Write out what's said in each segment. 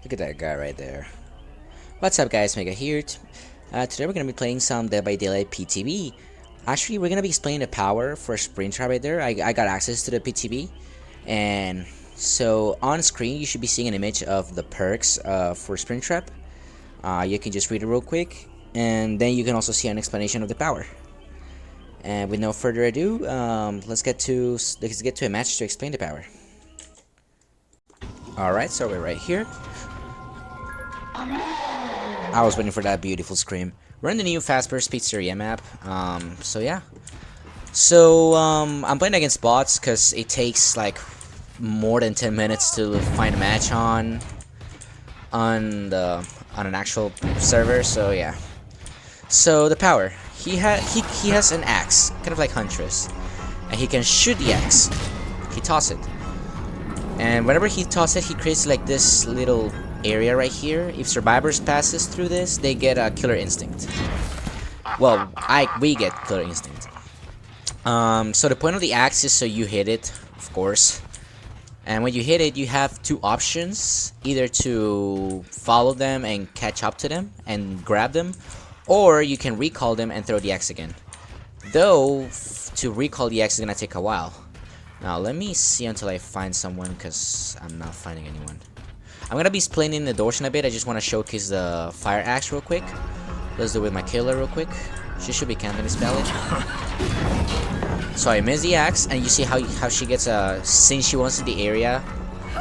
Look at that guy right there. What's up guys, Mega here. Today we're going to be playing some Dead by Daylight PTB. Actually, we're going to be explaining the power for Springtrap right there. I got access to the PTB. And so on screen, you should be seeing an image of the perks for Springtrap. You can just read it real quick. And then you can also see an explanation of the power. And with no further ado, let's get to a match to explain the power. Alright, so we're right here. I was waiting for that beautiful scream. We're in the new fast burst speed Sorryyyy map. So yeah. So I'm playing against bots because it takes like more than 10 minutes to find a match on an actual server. So yeah. So the power. He has an axe, kind of like Huntress, and he can shoot the axe. He tosses it, and whenever he tosses it, he creates like this little area right here. If survivors passes through this, they get a killer instinct. Well, we get killer instinct. So the point of the axe is so you hit it, of course. And when you hit it, you have two options: either to follow them and catch up to them and grab them, or you can recall them and throw the axe again. Though, to recall the axe is gonna take a while. Now, let me see until I find someone, because I'm not finding anyone. I'm gonna be explaining the doors in a bit. I just want to showcase the fire axe real quick. Let's do it with my killer real quick. She should be camping this pallet. So I miss the axe, and you see how she gets a, since she wants in the area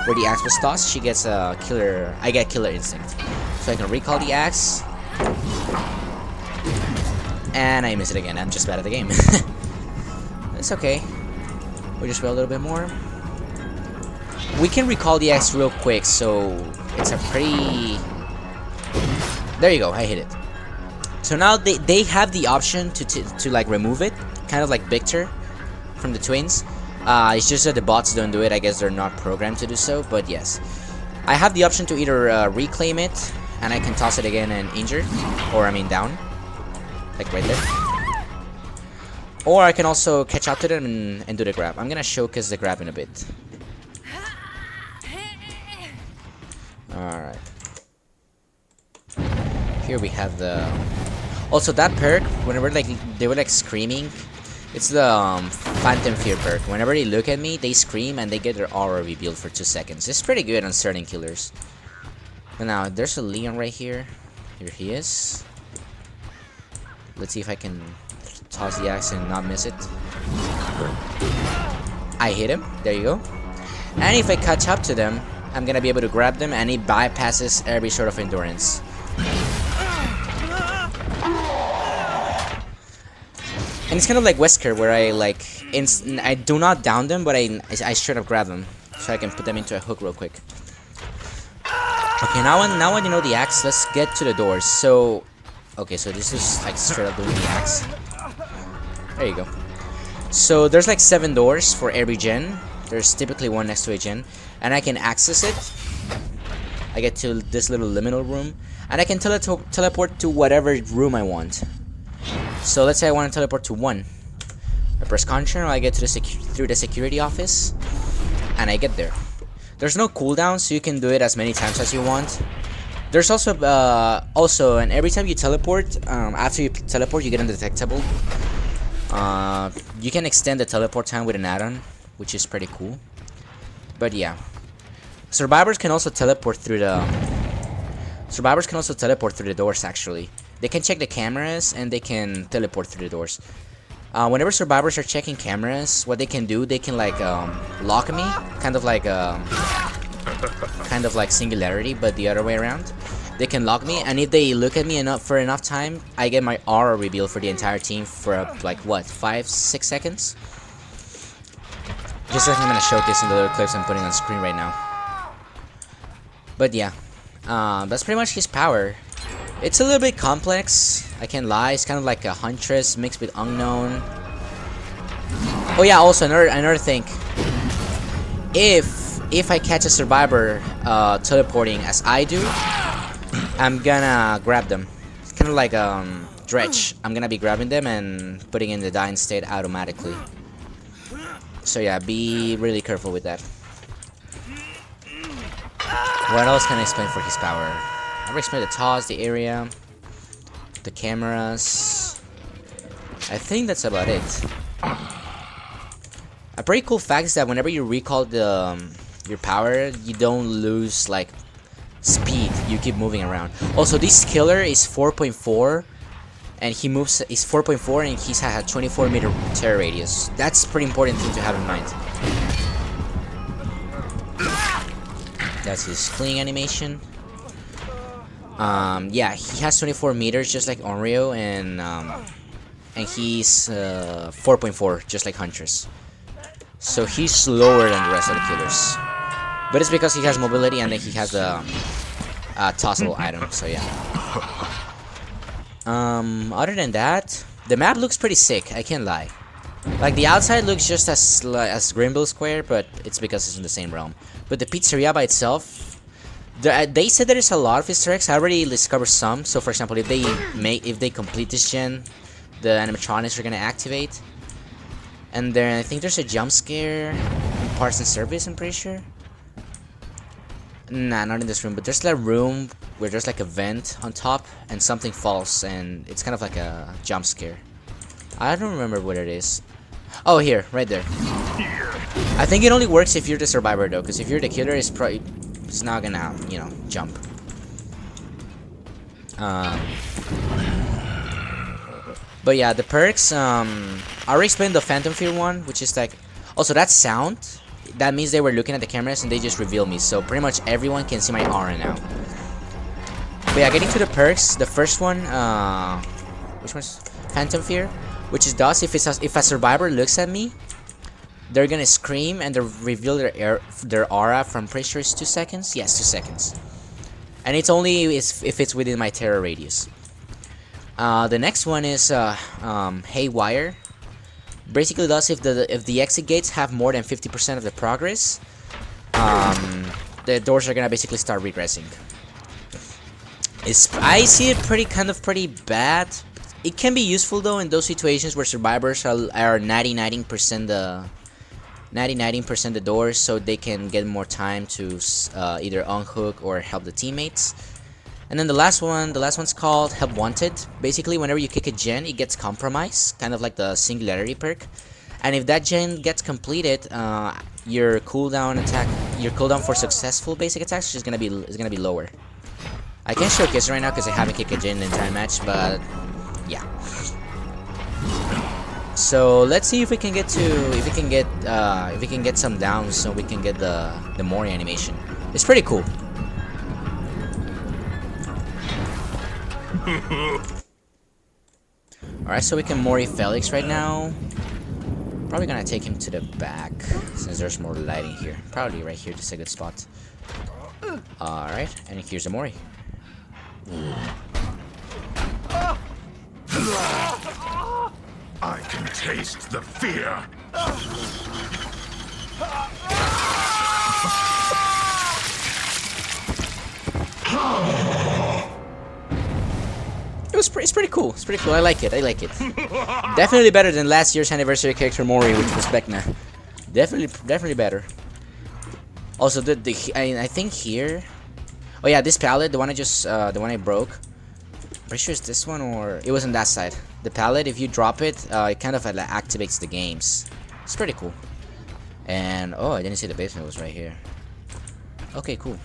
where the axe was tossed, she gets a killer. I get killer instinct. So I can recall the axe. And I miss it again. I'm just bad at the game. It's okay. We'll just wait a little bit more. We can recall the axe real quick, so it's a pretty... There you go, I hit it. So now they have the option to like remove it, kind of like Victor from the twins. It's just that the bots don't do it. I guess they're not programmed to do so, but yes. I have the option to either reclaim it, and I can toss it again and injure, or I mean down. Like right there. Or I can also catch up to them and do the grab. I'm gonna showcase the grab in a bit. Alright. Here we have the... Also that perk, whenever like they were like screaming, it's the Phantom Fear perk. Whenever they look at me, they scream and they get their aura revealed for 2 seconds. It's pretty good on certain killers. And now there's a Leon right here. Here he is. Let's see if I can toss the axe and not miss it. I hit him. There you go. And if I catch up to them, I'm gonna be able to grab them, and it bypasses every sort of endurance. And it's kind of like Wesker, where I like I do not down them, but I straight up grab them, so I can put them into a hook real quick. Okay, now when you know the axe, let's get to the doors. So. Okay, so this is like straight up doing the axe. There you go. So there's like 7 doors for every gen. There's typically one next to a gen. And I can access it. I get to this little liminal room. And I can teleport to whatever room I want. So let's say I want to teleport to 1. I press Ctrl, I get to through the security office. And I get there. There's no cooldown, so you can do it as many times as you want. There's also, and every time you teleport, after you teleport, you get undetectable. You can extend the teleport time with an add-on, which is pretty cool. But yeah, survivors can also teleport through the doors. Actually, they can check the cameras and they can teleport through the doors. Whenever survivors are checking cameras, what they can do, they can like lock me, kind of like Singularity, but the other way around. They can lock me, and if they look at me for enough time, I get my aura revealed for the entire team for like what, 5-6 seconds. Just like I'm gonna showcase in the little clips I'm putting on screen right now. But yeah, that's pretty much his power. It's a little bit complex, I can't lie. It's kind of like a Huntress mixed with Unknown. Oh yeah, also another thing. If I catch a survivor teleporting as I do, I'm gonna grab them. It's kind of like Dredge. I'm gonna be grabbing them and putting in the dying state automatically. So yeah, be really careful with that. What else can I explain for his power? I've explained the toss, the area, the cameras. I think that's about it. A pretty cool fact is that whenever you recall your power, you don't lose like speed. You keep moving around. Also, this killer is 4.4, and he moves is 4.4, and he's had a 24-meter terror radius. That's a pretty important thing to have in mind. That's his fleeing animation. Yeah, he has 24 meters just like Onryo, and he's 4.4 just like Huntress. So he's slower than the rest of the killers. But it's because he has mobility and then he has the tossable item. So yeah. Other than that, the map looks pretty sick. I can't lie. Like the outside looks just as Grimble Square, but it's because it's in the same realm. But the pizzeria by itself, they said there's a lot of Easter eggs. I already discovered some. So for example, if they complete this gen, the animatronics are gonna activate. And then I think there's a jump scare in parts and service. I'm pretty sure. Nah, not in this room, but there's like a room where there's like a vent on top and something falls, and it's kind of like a jump scare. I don't remember what it is. Oh, here, right there. I think it only works if you're the survivor though, because if you're the killer, it's not gonna, you know, jump. But yeah, the perks. I already explained the Phantom Fear one, which is like, also that sound. That means they were looking at the cameras and they just revealed me. So pretty much everyone can see my aura now. But yeah, getting to the perks. The first one, which one's Phantom Fear, which is does if a survivor looks at me, they're gonna scream and they reveal their aura from pretty sure it's 2 seconds. Yes, 2 seconds. And it's only if it's within my terror radius. The next one is Haywire. Basically, does if the exit gates have more than 50% of the progress, the doors are gonna basically start regressing. I see it pretty bad. It can be useful though in those situations where survivors are 99% the doors, so they can get more time to either unhook or help the teammates. And then the last one's called Help Wanted. Basically, whenever you kick a gen, it gets compromised, kind of like the Singularity perk. And if that gen gets completed, your cooldown for successful basic attacks is gonna be lower. I can't showcase it right now because I haven't kicked a gen in the entire match, but yeah. So let's see if we can get some downs, so we can get the mori animation. It's pretty cool. Alright, so we can Mori Felix right now. Probably gonna take him to the back since there's more lighting here. Probably right here, just a good spot. Alright, and here's the Mori. I can taste the fear. It's pretty cool. It's pretty cool. I like it. Definitely better than last year's anniversary character Mori, which was Vecna. Definitely better. Also, I think here. Oh yeah, this pallet, the one I broke. Pretty sure it's this one, or it was on that side. The pallet, if you drop it, it kind of activates the games. It's pretty cool. And oh, I didn't see the basement was right here. Okay, cool.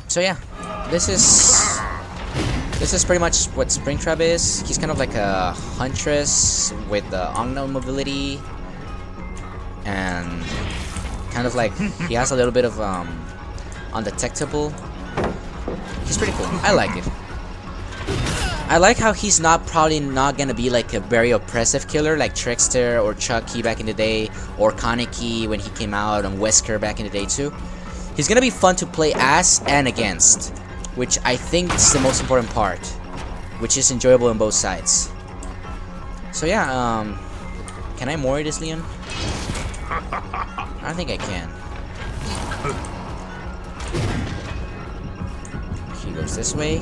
So yeah, this is pretty much what Springtrap is. He's kind of like a Huntress with unknown mobility, and kind of like he has a little bit of undetectable. He's pretty cool. I like it. I like how he's probably not gonna be like a very oppressive killer like Trickster or Chucky back in the day, or Kaneki when he came out, and Wesker back in the day too. He's gonna be fun to play as and against, which I think is the most important part, which is enjoyable on both sides. So yeah, can I Mori this Leon? I don't think I can. He goes this way.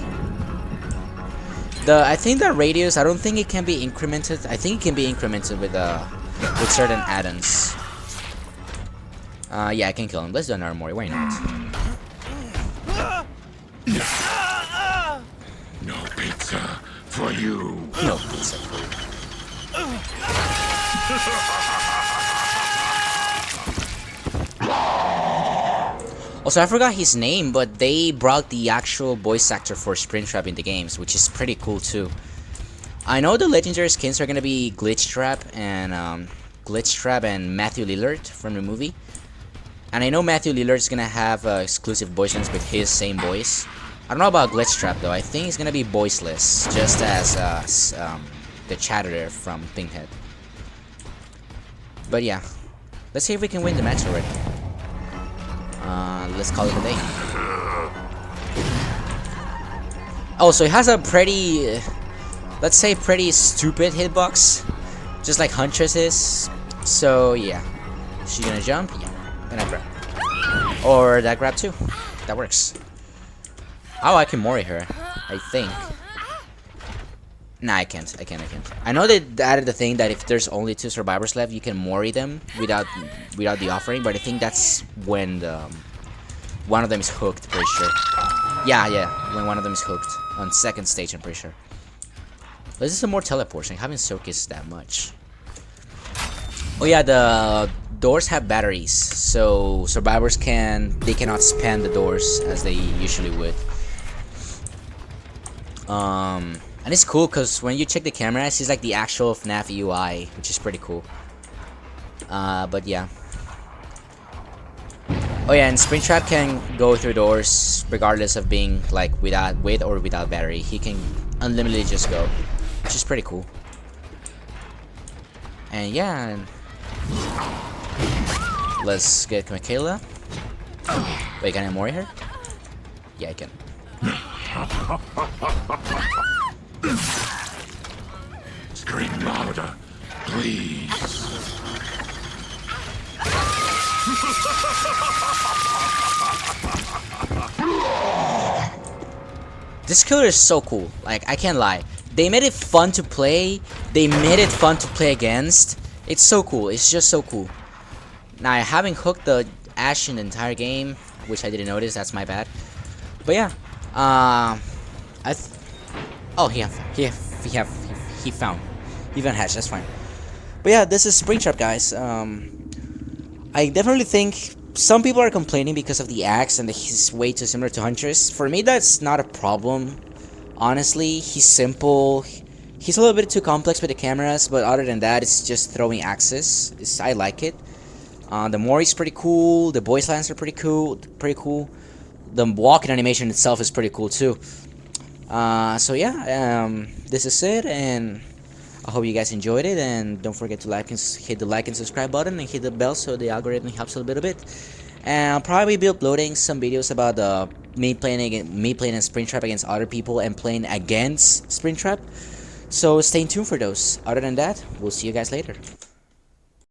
I think the radius, I don't think it can be incremented. I think it can be incremented with certain add-ons. Yeah, I can kill him. Let's do another mori. Why not? No pizza for you. No pizza for you. Also, I forgot his name, but they brought the actual voice actor for Springtrap in the games, which is pretty cool too. I know the legendary skins are gonna be Glitchtrap and Matthew Lillard from the movie, and I know Matthew Lillard is gonna have exclusive voice lines with his same voice. I don't know about Glitchtrap though. I think it's gonna be voiceless, just as the chatter from Pinkhead. But yeah, let's see if we can win the match already. Let's call it a day. Oh, so it has a pretty, let's say pretty stupid hitbox, just like Huntress is. So yeah, she's gonna jump, yeah, and I grab, or that grab too. That works. Oh, I can mori her, I think. Nah, I can't. I know they added the thing that if there's only 2 survivors left, you can mori them without the offering. But I think that's when one of them is hooked. Pretty sure. Yeah. When one of them is hooked on 2nd stage, I'm pretty sure. This is some more teleports. I haven't circus that much. Oh yeah, the doors have batteries, so survivors cannot spam the doors as they usually would. And it's cool because when you check the camera, it's like the actual FNAF UI, which is pretty cool. But yeah. Oh yeah, and Springtrap can go through doors regardless of being like with or without battery. He can unlimitedly just go, which is pretty cool. And yeah, let's get Michaela. Wait, can I mori her? Yeah, I can. Scream louder, please. This killer is so cool. Like, I can't lie. They made it fun to play. They made it fun to play against. It's so cool. It's just so cool. Now, I haven't hooked the Ash in the entire game, which I didn't notice. That's my bad. But yeah. Oh, he found hatch. That's fine. But yeah, this is Springtrap, guys. I definitely think some people are complaining because of the axe and he's way too similar to Huntress. For me, that's not a problem. Honestly, he's simple. He's a little bit too complex with the cameras, but other than that, it's just throwing axes. I like it. The mori's pretty cool. The voice lines are pretty cool. The walking animation itself is pretty cool too. So yeah, this is it, and I hope you guys enjoyed it, and don't forget to hit the like and subscribe button and hit the bell so the algorithm helps a little bit. And I'll probably be uploading some videos about me playing in Springtrap against other people and playing against Springtrap. So stay tuned for those. Other than that, we'll see you guys later.